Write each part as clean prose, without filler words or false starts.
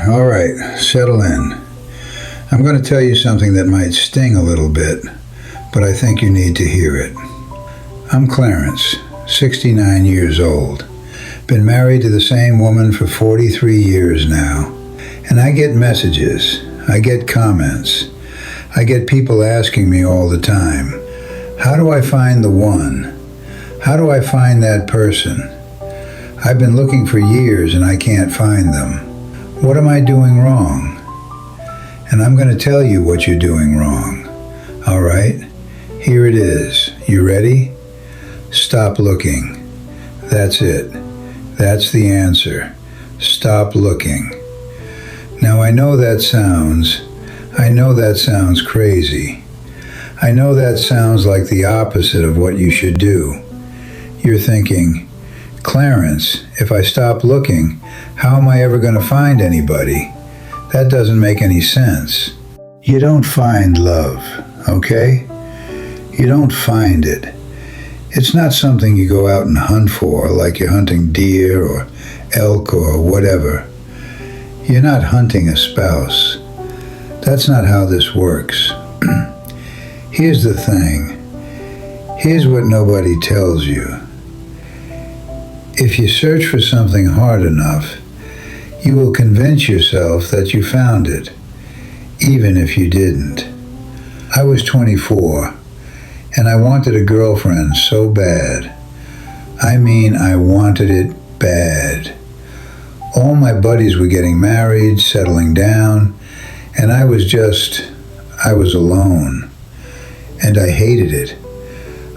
All right, settle in. I'm going to tell you something that might sting a little bit, but I think you need to hear it. I'm Clarence, 69 years old. Been married to the same woman for 43 years now. And I get messages, I get comments, I get people asking me all the time, how do I find the one? How do I find that person? I've been looking for years and I can't find them. What am I doing wrong? And I'm going to tell you what you're doing wrong. All right? Here it is. You ready? Stop looking. That's it. That's the answer. Stop looking. Now I know that sounds crazy. I know that sounds like the opposite of what you should do. You're thinking, Clarence, if I stop looking, how am I ever going to find anybody? That doesn't make any sense. You don't find love, okay? You don't find it. It's not something you go out and hunt for, like you're hunting deer or elk or whatever. You're not hunting a spouse. That's not how this works. Here's the thing. Here's what nobody tells you. If you search for something hard enough, you will convince yourself that you found it, even if you didn't. I was 24, and I wanted a girlfriend so bad. I mean, I wanted it bad. All my buddies were getting married, settling down, and I was alone. And I hated it.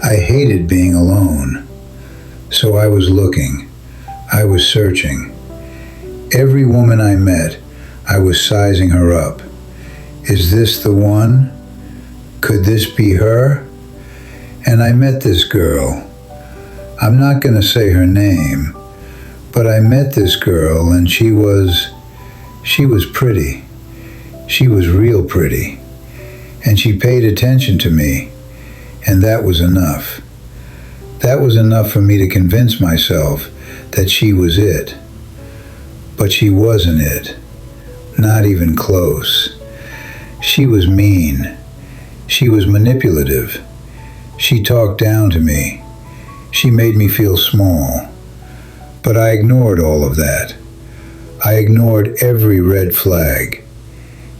I hated being alone. So I was looking. I was searching. Every woman I met, I was sizing her up. Is this the one? Could this be her? And I met this girl. I'm not going to say her name, but I met this girl and she was pretty. She was real pretty. And she paid attention to me, and that was enough. That was enough for me to convince myself that she was it. But she wasn't it. Not even close. She was mean. She was manipulative. She talked down to me. She made me feel small. But I ignored all of that. I ignored every red flag.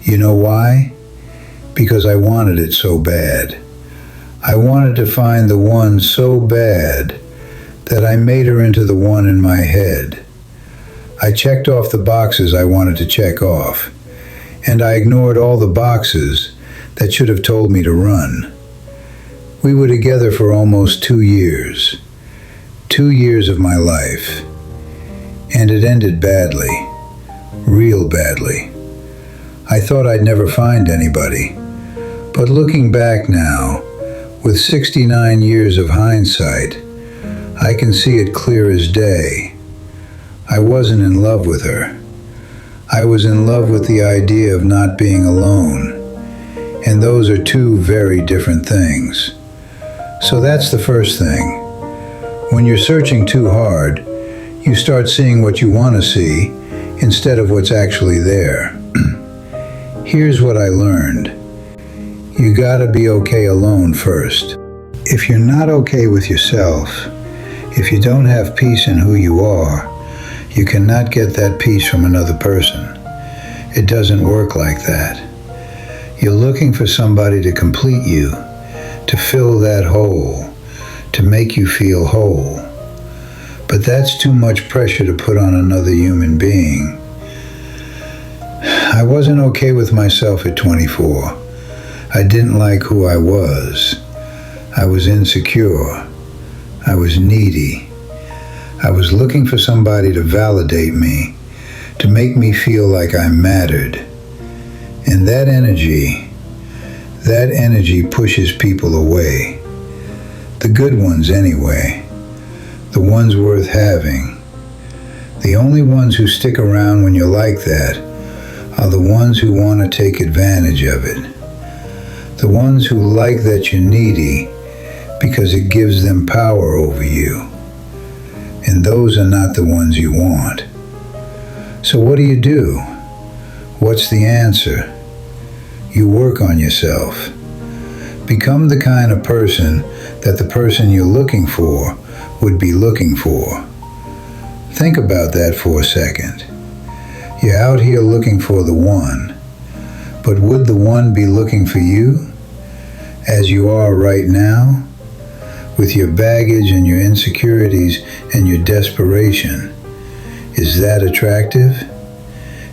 You know why? Because I wanted it so bad. I wanted to find the one so bad that I made her into the one in my head. I checked off the boxes I wanted to check off, and I ignored all the boxes that should have told me to run. We were together for almost 2 years. 2 years of my life. And it ended badly. Real badly. I thought I'd never find anybody. But looking back now, with 69 years of hindsight, I can see it clear as day. I wasn't in love with her. I was in love with the idea of not being alone. And those are two very different things. So that's the first thing. When you're searching too hard, you start seeing what you want to see instead of what's actually there. Here's what I learned. You gotta be okay alone first. If you're not okay with yourself, if you don't have peace in who you are, you cannot get that peace from another person. It doesn't work like that. You're looking for somebody to complete you, to fill that hole, to make you feel whole. But that's too much pressure to put on another human being. I wasn't okay with myself at 24. I didn't like who I was. I was insecure. I was needy. I was looking for somebody to validate me, to make me feel like I mattered. And that energy pushes people away. The good ones anyway. The ones worth having. The only ones who stick around when you're like that are the ones who want to take advantage of it. The ones who like that you're needy because it gives them power over you. And those are not the ones you want. So what do? What's the answer? You work on yourself. Become the kind of person that the person you're looking for would be looking for. Think about that for a second. You're out here looking for the one, but would the one be looking for you as you are right now, with your baggage and your insecurities and your desperation? Is that attractive?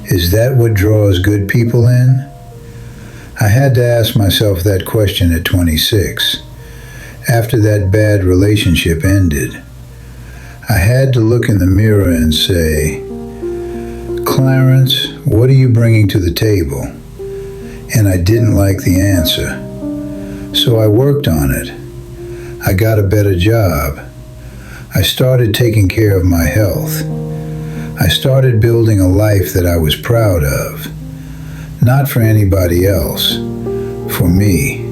Is that what draws good people in? I had to ask myself that question at 26, after that bad relationship ended. I had to look in the mirror and say, Clarence, what are you bringing to the table? And I didn't like the answer. So I worked on it. I got a better job. I started taking care of my health. I started building a life that I was proud of. Not for anybody else, for me.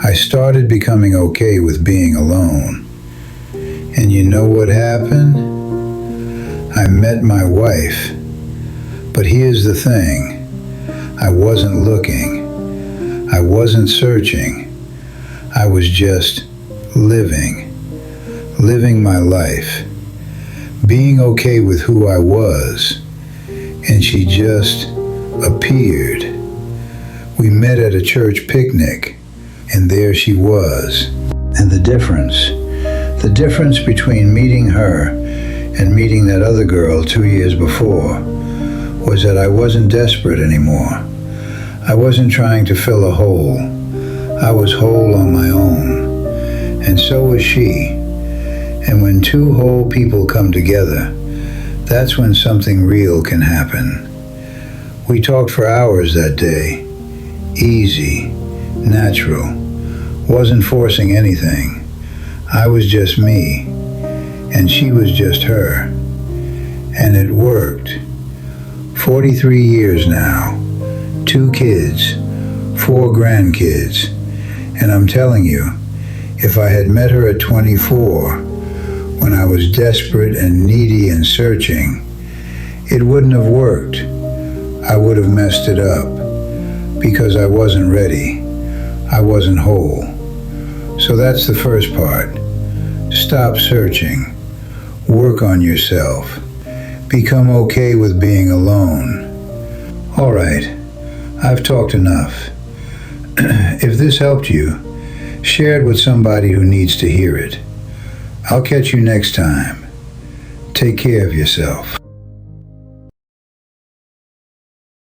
I started becoming okay with being alone. And you know what happened? I met my wife. But here's the thing. I wasn't looking. I wasn't searching. I was just living my life, being okay with who I was. And she just appeared. We met at a church picnic, and there she was. And the difference between meeting her and meeting that other girl 2 years before was that I wasn't desperate anymore. I wasn't trying to fill a hole. I was whole on my own, and so was she. And when two whole people come together, that's when something real can happen. We talked for hours that day. Easy, natural. Wasn't forcing anything. I was just me, and she was just her. And it worked. 43 years now. 2 kids. 4 grandkids. And I'm telling you, if I had met her at 24, when I was desperate and needy and searching, it wouldn't have worked. I would have messed it up because I wasn't ready. I wasn't whole. So that's the first part. Stop searching. Work on yourself. Become okay with being alone. All right, I've talked enough. If this helped you, share it with somebody who needs to hear it. I'll catch you next time. Take care of yourself.